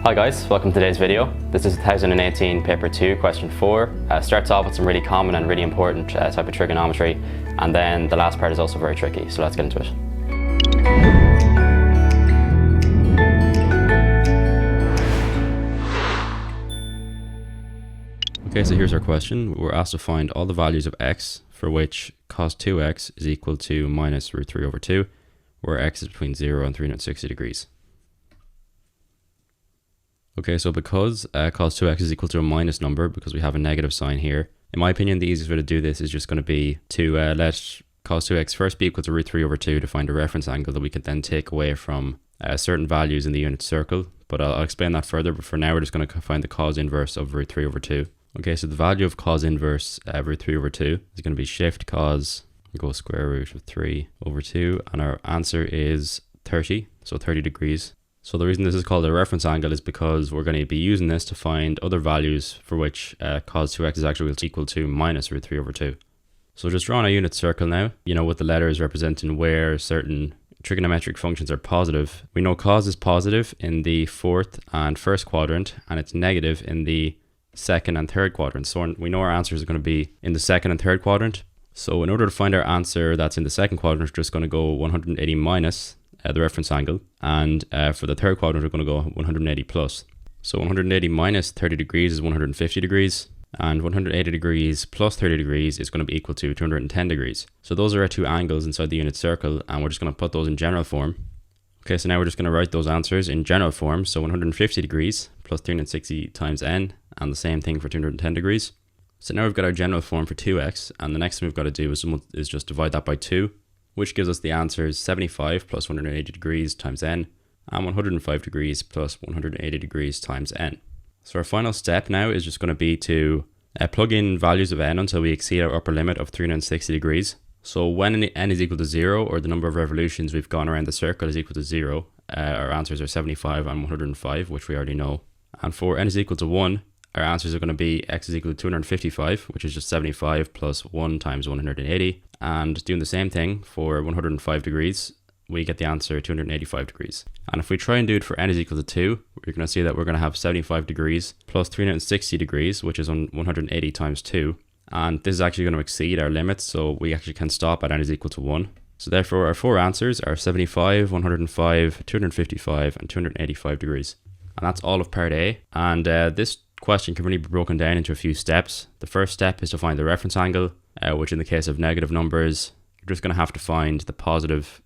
Hi guys, welcome to today's video. This is 2018 paper 2, question 4. Starts off with some really common and really important type of trigonometry, and then the last part is also very tricky, so let's get into it. Okay, so here's our question. We're asked to find all the values of x for which cos 2x is equal to minus root 3 over 2, where x is between 0 and 360 degrees. Okay, so because cos 2x is equal to a minus number, because we have a negative sign here, in my opinion, the easiest way to do this is just going to be to let cos 2x first be equal to root 3 over 2 to find a reference angle that we can then take away from certain values in the unit circle. But I'll explain that further, but for now we're just going to find the cos inverse of root 3 over 2. Okay, so the value of cos inverse root 3 over 2 is going to be shift cos, go square root of 3 over 2, and our answer is 30, so 30 degrees. So the reason this is called a reference angle is because we're going to be using this to find other values for which cos 2x is actually equal to minus root 3 over 2. So just drawing a unit circle now, with the letters representing where certain trigonometric functions are positive. We know cos is positive in the fourth and first quadrant, and it's negative in the second and third quadrant. So we know our answers are going to be in the second and third quadrant. So in order to find our answer that's in the second quadrant, we're just going to go 180 minus the reference angle, and for the third quadrant we're going to go 180 plus. So 180 minus 30 degrees is 150 degrees, and 180 degrees plus 30 degrees is going to be equal to 210 degrees. So those are our two angles inside the unit circle, and we're just going to put those in general form. Okay, so now we're just going to write those answers in general form. So 150 degrees plus 360 times n, and the same thing for 210 degrees. So now we've got our general form for 2x, and the next thing we've got to do is just divide that by 2, which gives us the answers 75 plus 180 degrees times n, and 105 degrees plus 180 degrees times n. So our final step now is just going to be to plug in values of n until we exceed our upper limit of 360 degrees. So when n is equal to 0, or the number of revolutions we've gone around the circle is equal to 0, our answers are 75 and 105, which we already know. And for n is equal to 1, our answers are going to be x is equal to 255, which is just 75 plus 1 times 180. And doing the same thing for 105 degrees, we get the answer 285 degrees. And if we try and do it for n is equal to 2, we're going to see that we're going to have 75 degrees plus 360 degrees, which is on 180 times 2. And this is actually going to exceed our limits, so we actually can stop at n is equal to 1. So therefore our four answers are 75, 105, 255 and 285 degrees. And that's all of part A. And this question can really be broken down into a few steps. The first step is to find the reference angle, which in the case of negative numbers, you're just going to have to find the positive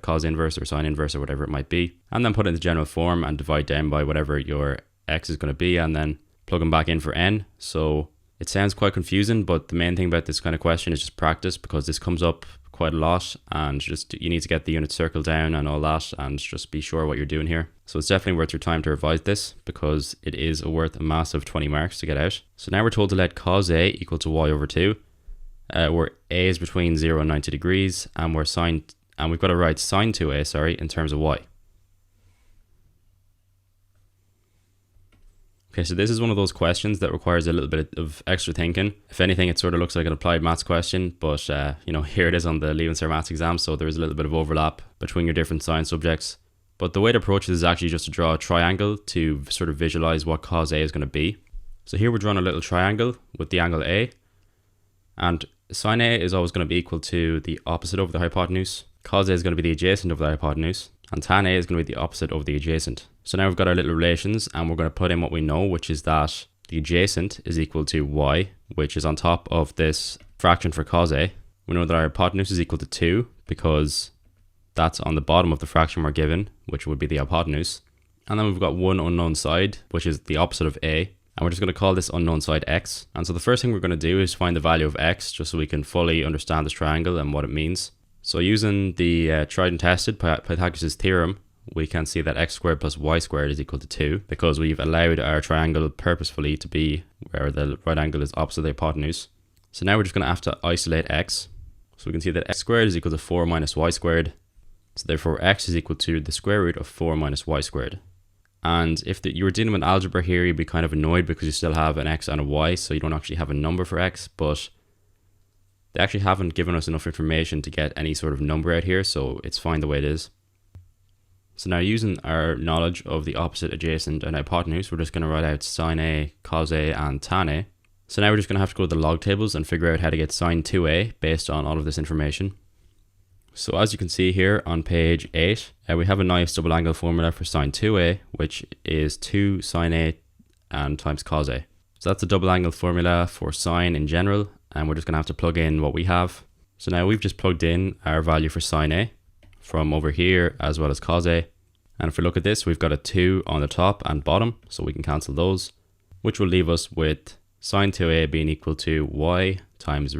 cos inverse or sine inverse or whatever it might be, and then put it in the general form and divide down by whatever your x is going to be, and then plug them back in for n. So it sounds quite confusing, but the main thing about this kind of question is just practice, because this comes up quite a lot, and just you need to get the unit circle down and all that, and just be sure what you're doing here. So it's definitely worth your time to revise this, because it is worth a massive 20 marks to get out. So now we're told to let cos A equal to y over 2, where A is between 0 and 90 degrees, and we've got to write sine 2A, in terms of y. Okay, so this is one of those questions that requires a little bit of extra thinking. If anything, it sort of looks like an applied maths question, but here it is on the Leaving Cert Maths exam, so there is a little bit of overlap between your different science subjects. But the way to approach this is actually just to draw a triangle to sort of visualize what cos A is going to be. So here we're drawing a little triangle with the angle A, and sine A is always going to be equal to the opposite over the hypotenuse. Cos A is going to be the adjacent over the hypotenuse, and tan A is going to be the opposite over the adjacent. So now we've got our little relations, and we're going to put in what we know, which is that the adjacent is equal to y, which is on top of this fraction for cos A. We know that our hypotenuse is equal to 2, because that's on the bottom of the fraction we're given, which would be the hypotenuse. And then we've got one unknown side, which is the opposite of A, and we're just going to call this unknown side x. And so the first thing we're going to do is find the value of x, just so we can fully understand this triangle and what it means. So using the tried and tested Pythagoras' theorem, we can see that x squared plus y squared is equal to 2, because we've allowed our triangle purposefully to be where the right angle is opposite the hypotenuse. So now we're just going to have to isolate x. So we can see that x squared is equal to 4 minus y squared. So therefore x is equal to the square root of 4 minus y squared. And if you were dealing with algebra here, you'd be kind of annoyed because you still have an x and a y, so you don't actually have a number for x, but they actually haven't given us enough information to get any sort of number out here, so it's fine the way it is. So now using our knowledge of the opposite, adjacent and hypotenuse, we're just going to write out sine A, cos A and tan A. So now we're just going to have to go to the log tables and figure out how to get sine 2A based on all of this information. So as you can see here on page 8, we have a nice double angle formula for sine 2A, which is 2 sine A and times cos A. So that's a double angle formula for sine in general, and we're just going to have to plug in what we have. So now we've just plugged in our value for sine A from over here as well as cos A. And if we look at this, we've got a 2 on the top and bottom, so we can cancel those, which will leave us with sine 2A being equal to y times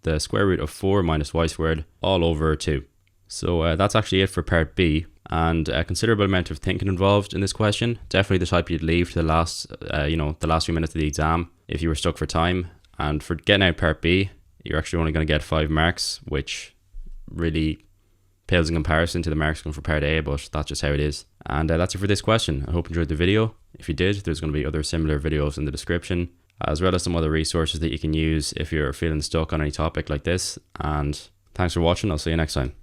the square root of 4 minus y squared all over 2. So that's actually it for part B, and a considerable amount of thinking involved in this question. Definitely the type you'd leave to the last, the last few minutes of the exam if you were stuck for time. And for getting out part B, you're actually only going to get 5 marks, which really pales in comparison to the marks going for part A, but that's just how it is. And that's it for this question. I hope you enjoyed the video. If you did, there's going to be other similar videos in the description, as well as some other resources that you can use if you're feeling stuck on any topic like this. And thanks for watching. I'll see you next time.